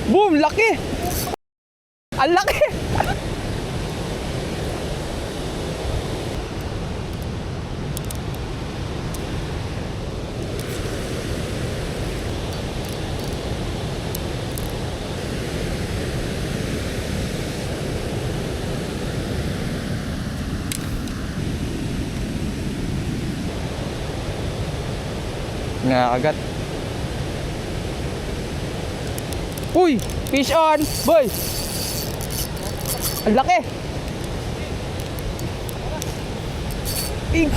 Boom! Laki! Ang laki! Nakakagat. Uy! Fish on! Boy! Ang laki! Shit.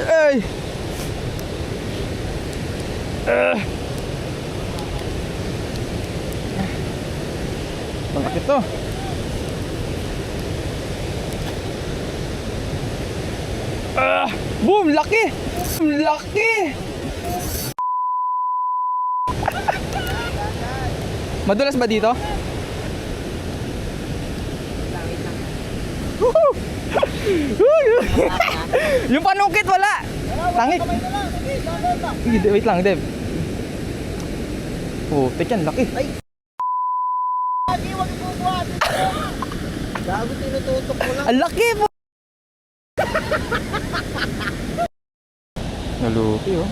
Ay! Malaki to. Boom! Laki! Laki! Madulas ba dito? Yung panungkit wala. Tangik. Wait lang, Dev. Oh, tek yan, laki. Gago, tinututok mo lang. Ang laki po. Nalupi oh.